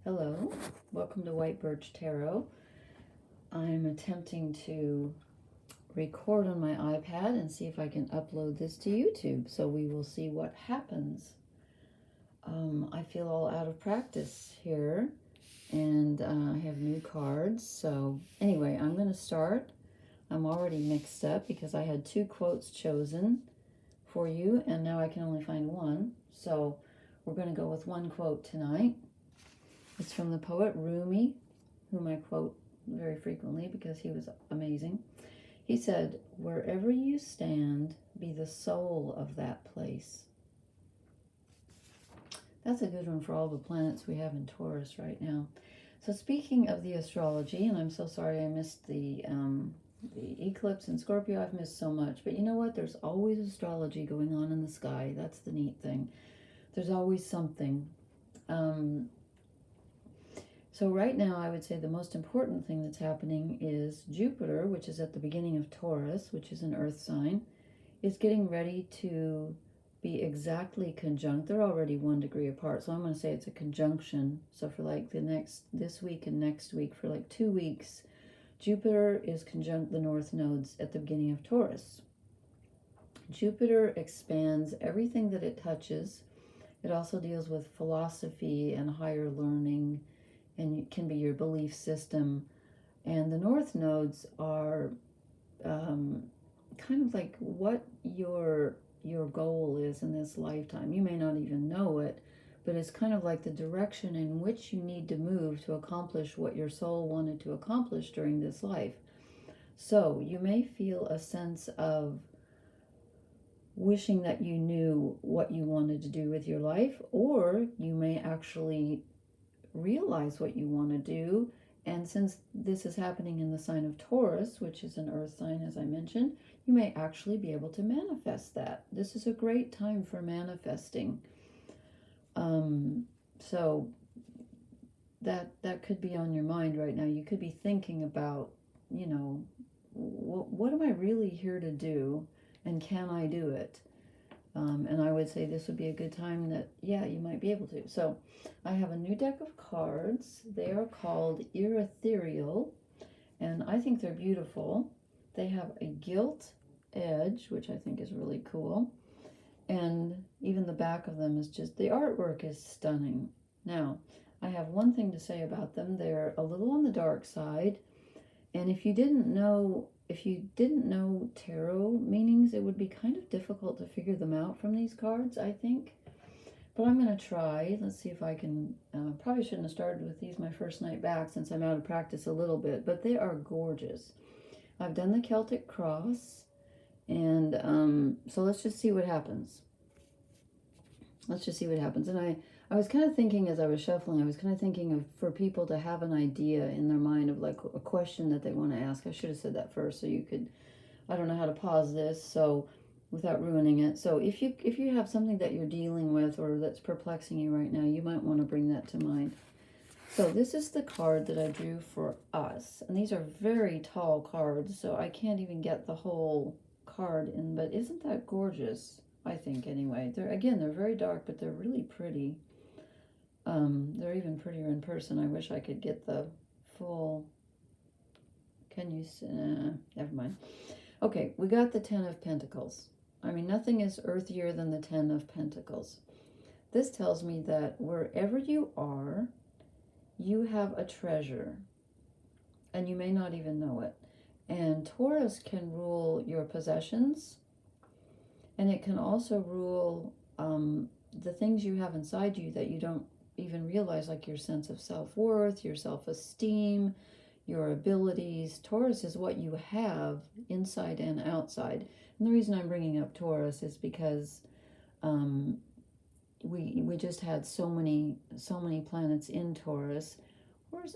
Hello, welcome to White Birch Tarot. I'm attempting to record on my iPad and see if I can upload this to YouTube, so we will see what happens. I feel all out of practice here, and I have new cards, so anyway, I'm going to start. I'm already mixed up because I had 2 quotes chosen for you, and now I can only find one, so we're going to go with 1 quote tonight. It's from the poet Rumi, whom I quote very frequently because he was amazing. He said, "Wherever you stand, be the soul of that place." That's a good one for all the planets we have in Taurus right now. So speaking of the astrology, and I'm so sorry I missed the eclipse in Scorpio. I've missed so much. But you know what? There's always astrology going on in the sky. That's the neat thing. There's always something. So right now, I would say the most important thing that's happening is Jupiter, which is at the beginning of Taurus, which is an earth sign, is getting ready to be exactly conjunct. They're already 1 degree apart, so I'm going to say it's a conjunction. So for like this week and next week, for like 2 weeks, Jupiter is conjunct the north nodes at the beginning of Taurus. Jupiter expands everything that it touches. It also deals with philosophy and higher learning, and it can be your belief system. And the north nodes are kind of like what your goal is in this lifetime. You may not even know it, but it's kind of like the direction in which you need to move to accomplish what your soul wanted to accomplish during this life. So you may feel a sense of wishing that you knew what you wanted to do with your life, or you may actually realize what you want to do. And since this is happening in the sign of Taurus, which is an earth sign, as I mentioned, you may actually be able to manifest that. This is a great time for manifesting. So that could be on your mind right now. You could be thinking about, what am I really here to do, and can I do it? And I would say this would be a good time that, yeah, you might be able to. So I have a new deck of cards. They are called Ethereal, and I think they're beautiful. They have a gilt edge, which I think is really cool. And even the back of them is just, the artwork is stunning. Now, I have one thing to say about them. They're a little on the dark side. And if you didn't know tarot meanings, it would be kind of difficult to figure them out from these cards, I think. But I'm going to try. Let's see if I can. Probably shouldn't have started with these my first night back since I'm out of practice a little bit, but they are gorgeous. I've done the Celtic cross, and so let's just see what happens. And I was kind of thinking as I was shuffling, I was kind of thinking of for people to have an idea in their mind of like a question that they want to ask. I should have said that first so you could, I don't know how to pause this so without ruining it. So if you have something that you're dealing with or that's perplexing you right now, you might want to bring that to mind. So this is the card that I drew for us. And these are very tall cards, so I can't even get the whole card in, but isn't that gorgeous? I think anyway. They're very dark, but they're really pretty. They're even prettier in person. I wish I could get the full. Can you see? Never mind. Okay, we got the 10 of Pentacles. I mean, nothing is earthier than the 10 of Pentacles. This tells me that wherever you are, you have a treasure, and you may not even know it. And Taurus can rule your possessions, and it can also rule the things you have inside you that you don't even realize, like your sense of self-worth, your self-esteem, your abilities. Taurus is what you have inside and outside. And the reason I'm bringing up Taurus is because we just had so many planets in Taurus.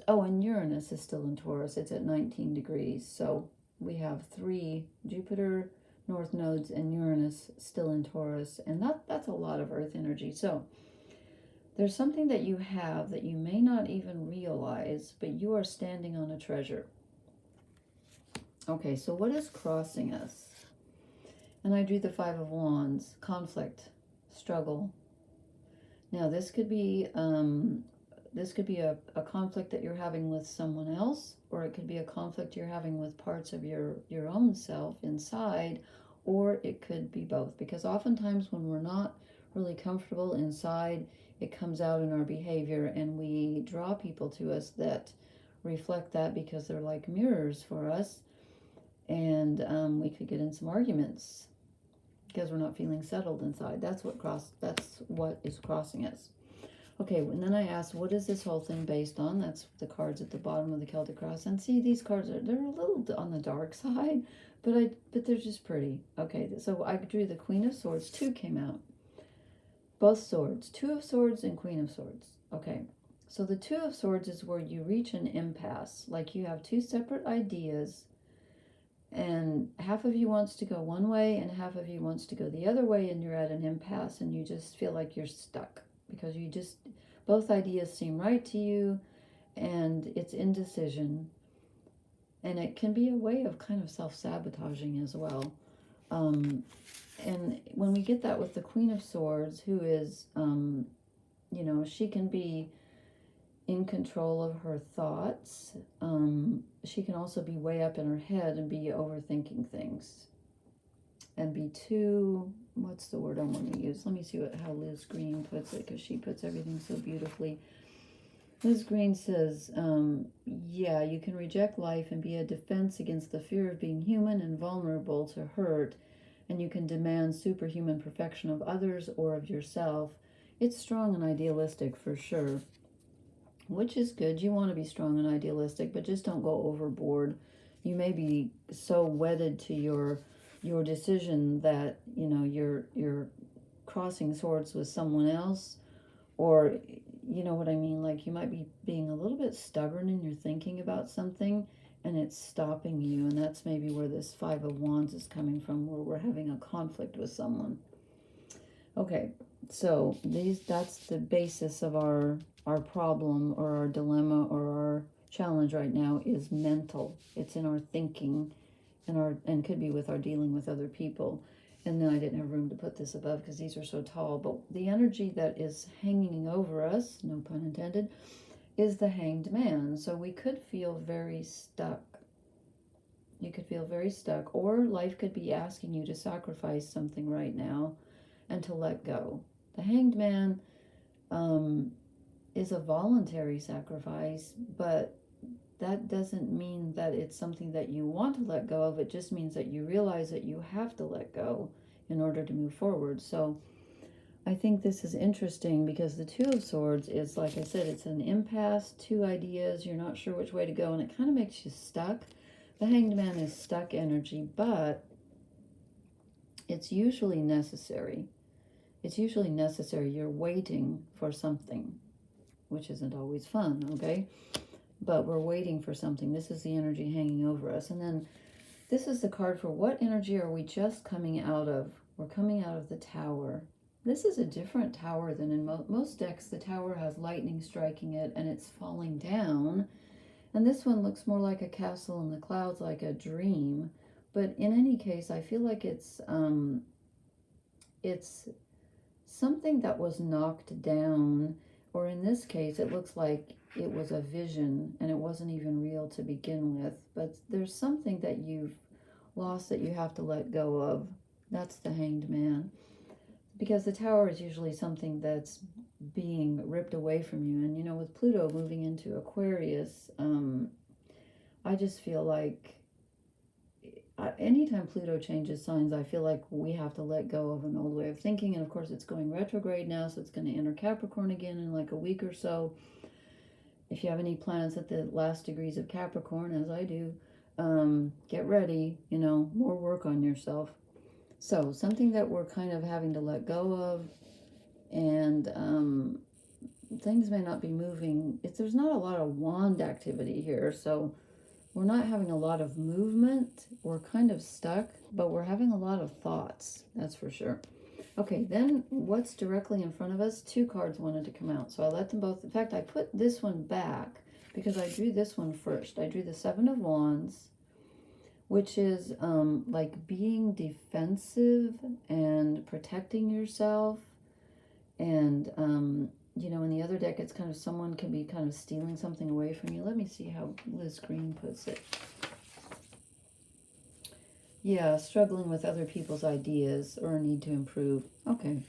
And Uranus is still in Taurus. It's at 19 degrees. So we have 3 Jupiter, North nodes, and Uranus still in Taurus, and that's a lot of Earth energy. So there's something that you have that you may not even realize, but you are standing on a treasure. Okay, so what is crossing us? And I drew the 5 of Wands, conflict, struggle. Now this could be This could be a conflict that you're having with someone else, or it could be a conflict you're having with parts of your own self inside, or it could be both. Because oftentimes when we're not really comfortable inside, it comes out in our behavior, and we draw people to us that reflect that because they're like mirrors for us. And we could get in some arguments because we're not feeling settled inside. That's what is crossing us. Okay, and then I asked, what is this whole thing based on? That's the cards at the bottom of the Celtic Cross. And see, these cards they're a little on the dark side, but they're just pretty. Okay, so I drew the Queen of Swords. 2 came out. Both swords. 2 of Swords and Queen of Swords. Okay, so the 2 of Swords is where you reach an impasse. Like you have 2 separate ideas, and half of you wants to go one way and half of you wants to go the other way, and you're at an impasse and you just feel like you're stuck because both ideas seem right to you, and it's indecision, and it can be a way of kind of self-sabotaging as well. And when we get that with the Queen of Swords, who is she can be in control of her thoughts. She can also be way up in her head and be overthinking things and be too, what's the word I want to use? Let me see how Liz Green puts it, because she puts everything so beautifully. Liz Green says, yeah, you can reject life and be a defense against the fear of being human and vulnerable to hurt, and you can demand superhuman perfection of others or of yourself. It's strong and idealistic for sure, which is good. You want to be strong and idealistic, but just don't go overboard. You may be so wedded to your decision that you're crossing swords with someone else, or you know what I mean, like you might be being a little bit stubborn in your thinking about something, and it's stopping you. And that's maybe where this 5 of Wands is coming from, where we're having a conflict with someone. Okay, so that's the basis of our problem or our dilemma or our challenge right now is mental. It's in our thinking and could be with our dealing with other people. And then I didn't have room to put this above because these are so tall, but the energy that is hanging over us, no pun intended, is the Hanged Man. So we could feel very stuck. You could feel very stuck, or life could be asking you to sacrifice something right now and to let go. The Hanged Man is a voluntary sacrifice, but that doesn't mean that it's something that you want to let go of. It just means that you realize that you have to let go in order to move forward. So I think this is interesting because the 2 of Swords is, like I said, it's an impasse, 2 ideas, you're not sure which way to go, and it kind of makes you stuck. The Hanged Man is stuck energy, but it's usually necessary. It's usually necessary. You're waiting for something, which isn't always fun, okay? But we're waiting for something. This is the energy hanging over us. And then this is the card for what energy are we just coming out of? We're coming out of the Tower. This is a different tower than in most decks. The Tower has lightning striking it and it's falling down. And this one looks more like a castle in the clouds, like a dream. But in any case, I feel like it's something that was knocked down, or in this case, it looks like it was a vision and it wasn't even real to begin with. But there's something that you've lost that you have to let go of. That's the Hanged Man. Because the Tower is usually something that's being ripped away from you. And, with Pluto moving into Aquarius, I just feel like anytime Pluto changes signs, I feel like we have to let go of an old way of thinking. And, of course, it's going retrograde now, so it's going to enter Capricorn again in like a week or so. If you have any planets at the last degrees of Capricorn, as I do, get ready, more work on yourself. So something that we're kind of having to let go of, and things may not be moving. There's not a lot of wand activity here, so we're not having a lot of movement. We're kind of stuck, but we're having a lot of thoughts, that's for sure. Okay, then what's directly in front of us? 2 cards wanted to come out, so I let them both. In fact, I put this one back because I drew this one first. I drew the 7 of Wands, which is like being defensive and protecting yourself, and you know, in the other deck, it's kind of someone can be kind of stealing something away from you. Let me see how Liz Green puts it. Yeah, struggling with other people's ideas or a need to improve. Okay.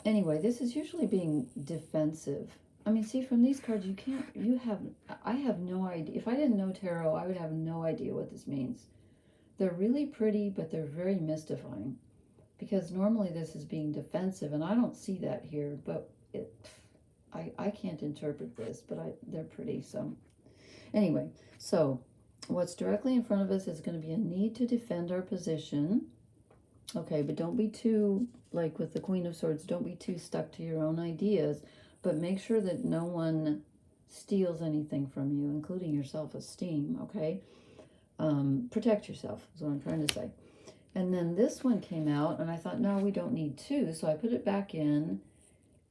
Anyway, this is usually being defensive. I mean, see, from these cards, I have no idea. If I didn't know tarot, I would have no idea what this means. They're really pretty, but they're very mystifying. Because normally this is being defensive, and I don't see that here, but I can't interpret this, but they're pretty, so. Anyway, so what's directly in front of us is going to be a need to defend our position. Okay, but don't be too, like with the Queen of Swords, don't be too stuck to your own ideas, but make sure that no one steals anything from you, including your self-esteem, okay? Protect yourself is what I'm trying to say. And then this one came out, and I thought, no, we don't need two, so I put it back in,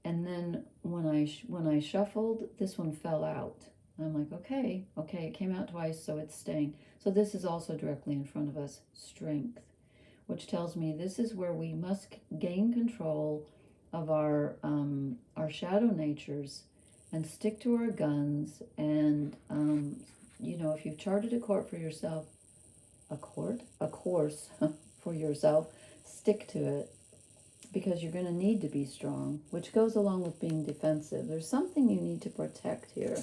and then when I shuffled, this one fell out. I'm like, okay, it came out twice, so it's staying. So this is also directly in front of us, strength, which tells me this is where we must gain control of our shadow natures and stick to our guns. And, you know, if you've charted a course for yourself, a course for yourself, stick to it, because you're going to need to be strong, which goes along with being defensive. There's something you need to protect here,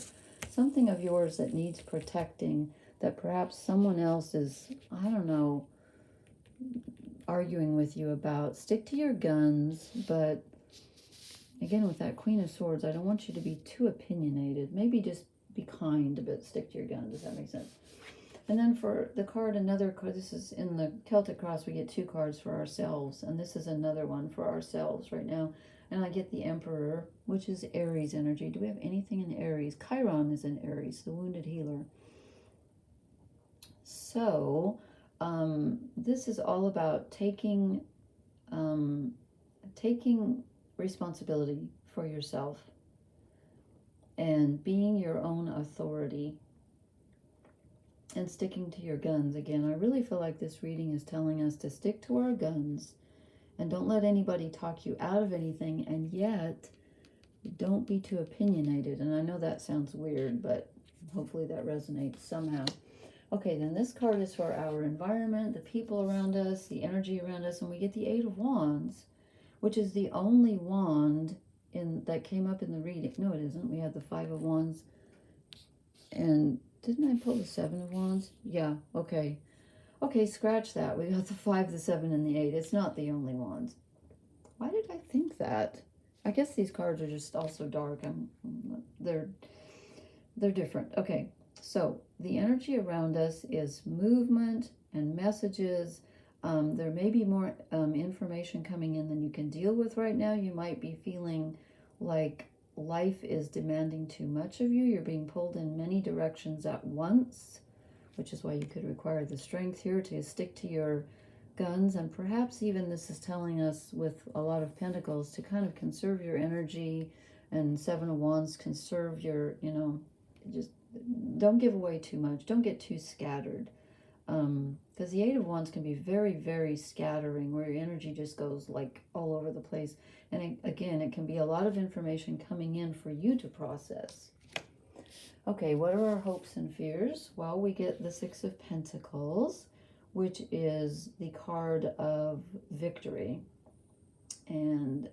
something of yours that needs protecting, that perhaps someone else is, I don't know, arguing with you about. Stick to your guns, but again, with that Queen of Swords, I don't want you to be too opinionated. Maybe just be kind, but stick to your gun. Does that make sense? And then for the card, another card, this is in the Celtic Cross, we get 2 cards for ourselves, and this is another one for ourselves right now. And I get the Emperor, which is Aries energy. Do we have anything in Aries? Chiron is in Aries, the wounded healer. So, this is all about taking responsibility for yourself and being your own authority and sticking to your guns. Again, I really feel like this reading is telling us to stick to our guns and don't let anybody talk you out of anything, and yet don't be too opinionated. And I know that sounds weird, but hopefully that resonates somehow. Okay, then this card is for our environment, the people around us, the energy around us, and we get the 8 of Wands, which is the only wand that came up in the reading. No, it isn't. We had the 5 of Wands, and didn't I pull the 7 of Wands? Yeah, okay. Okay, scratch that. We got the 5, the 7, and the 8. It's not the only wands. Why did I think that? I guess these cards are just also dark. They're different. Okay, so the energy around us is movement and messages. There may be more information coming in than you can deal with right now. You might be feeling like life is demanding too much of you. You're being pulled in many directions at once, which is why you could require the strength here to stick to your guns. And perhaps even this is telling us with a lot of pentacles to kind of conserve your energy, and 7 of Wands, conserve your, you know, just don't give away too much. Don't get too scattered. Because the 8 of Wands can be very, very scattering, where your energy just goes like all over the place. And again, it can be a lot of information coming in for you to process. Okay, what are our hopes and fears? Well, we get the 6 of Pentacles, which is the card of victory and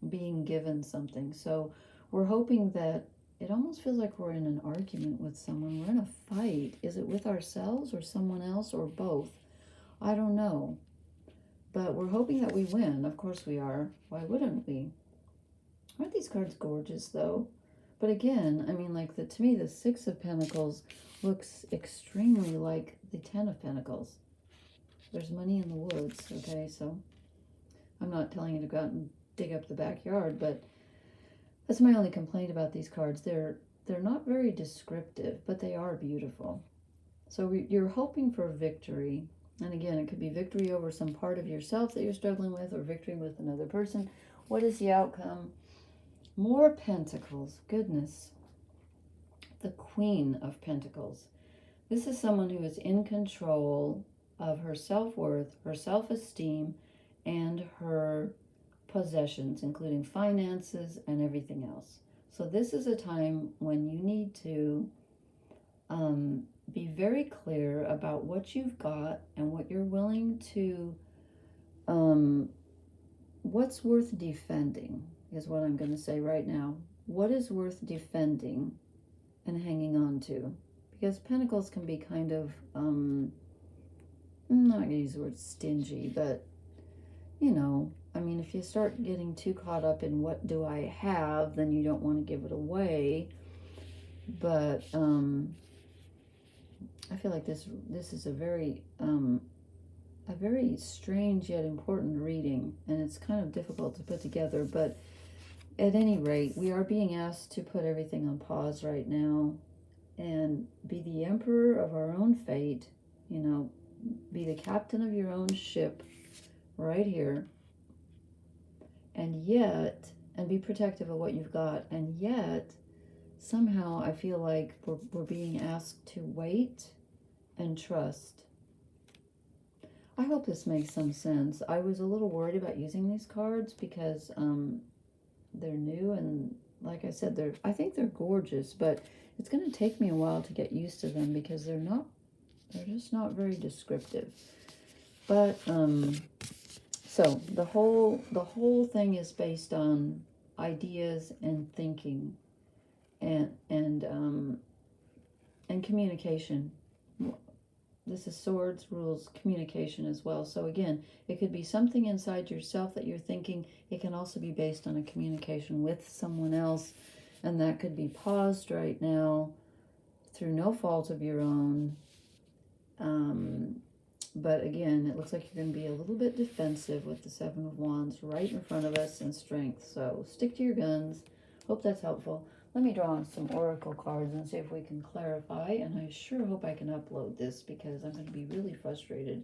being given something. So we're hoping that it almost feels like we're in an argument with someone. We're in a fight. Is it with ourselves or someone else or both? I don't know. But we're hoping that we win. Of course we are. Why wouldn't we? Aren't these cards gorgeous, though? But again, I mean, like, to me, the 6 of Pentacles looks extremely like the 10 of Pentacles. There's money in the woods, okay? So I'm not telling you to go out and dig up the backyard, but that's my only complaint about these cards. They're not very descriptive, but they are beautiful. So you're hoping for victory. And again, it could be victory over some part of yourself that you're struggling with, or victory with another person. What is the outcome? More Pentacles. Goodness. The Queen of Pentacles. This is someone who is in control of her self-worth, her self-esteem, and her possessions, including finances and everything else. So this is a time when you need to be very clear about what you've got and what you're willing to, what's worth defending is what I'm going to say right now. What is worth defending and hanging on to? Because pentacles can be kind of, I'm not going to use the word stingy, but, you know, I mean, if you start getting too caught up in what do I have, then you don't want to give it away. But I feel like this is a very strange yet important reading, and it's kind of difficult to put together. But at any rate, we are being asked to put everything on pause right now and be the emperor of our own fate, you know, be the captain of your own ship right here, and be protective of what you've got. And yet, somehow I feel like we're being asked to wait and trust. I hope this makes some sense. I was a little worried about using these cards because they're new, and like I said, I think they're gorgeous, but it's going to take me a while to get used to them because they're just not very descriptive. But so the whole thing is based on ideas and thinking and communication. This is swords, rules, communication as well. So again, it could be something inside yourself that you're thinking. It can also be based on a communication with someone else, and that could be paused right now through no fault of your own. But again, it looks like you're going to be a little bit defensive with the Seven of Wands right in front of us in strength. So stick to your guns. Hope that's helpful. Let me draw some oracle cards and see if we can clarify. And I sure hope I can upload this because I'm going to be really frustrated.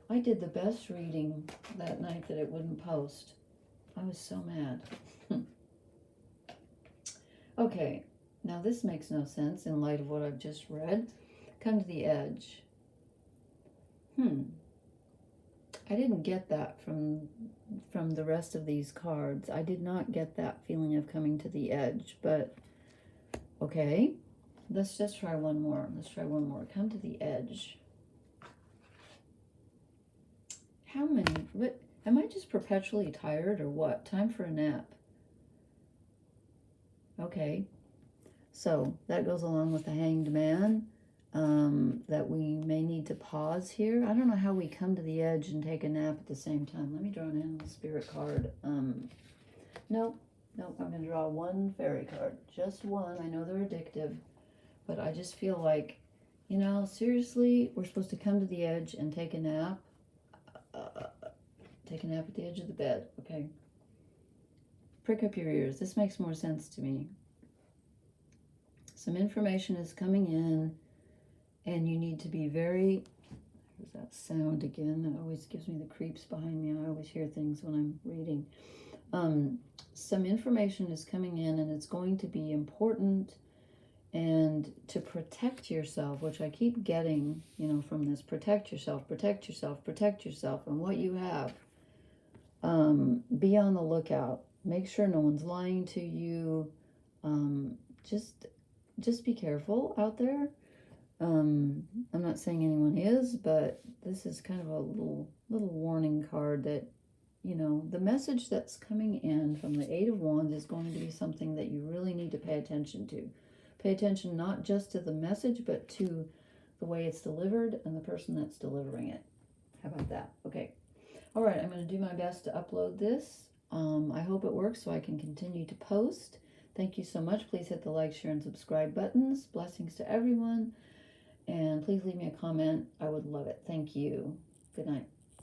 I did the best reading that night that it wouldn't post. I was so mad. Okay, now this makes no sense in light of what I've just read. Come to the edge. I didn't get that from the rest of these cards. I did not get that feeling of coming to the edge, but okay. Let's just try one more. Come to the edge. How many? What? Am I just perpetually tired or what? Time for a nap. Okay. So that goes along with the Hanged Man. That we may need to pause here. I don't know how we come to the edge and take a nap at the same time. Let me draw an animal spirit card. Nope, I'm going to draw one fairy card. Just one. I know they're addictive, but I just feel like, you know, seriously, we're supposed to come to the edge and take a nap. Take a nap at the edge of the bed. Okay. Prick up your ears. This makes more sense to me. Some information is coming in. And you need to be very, there's that sound again. That always gives me the creeps behind me. I always hear things when I'm reading. Some information is coming in and it's going to be important. And to protect yourself, which I keep getting, you know, from this, protect yourself, protect yourself, protect yourself and what you have. Be on the lookout. Make sure no one's lying to you. Just be careful out there. I'm not saying anyone is, but this is kind of a little warning card that, you know, the message that's coming in from the Eight of Wands is going to be something that you really need to pay attention to. Pay attention not just to the message, but to the way it's delivered and the person that's delivering it. How about that? Okay. All right, I'm going to do my best to upload this. I hope it works so I can continue to post. Thank you so much. Please hit the like, share, and subscribe buttons. Blessings to everyone. And please leave me a comment. I would love it. Thank you. Good night.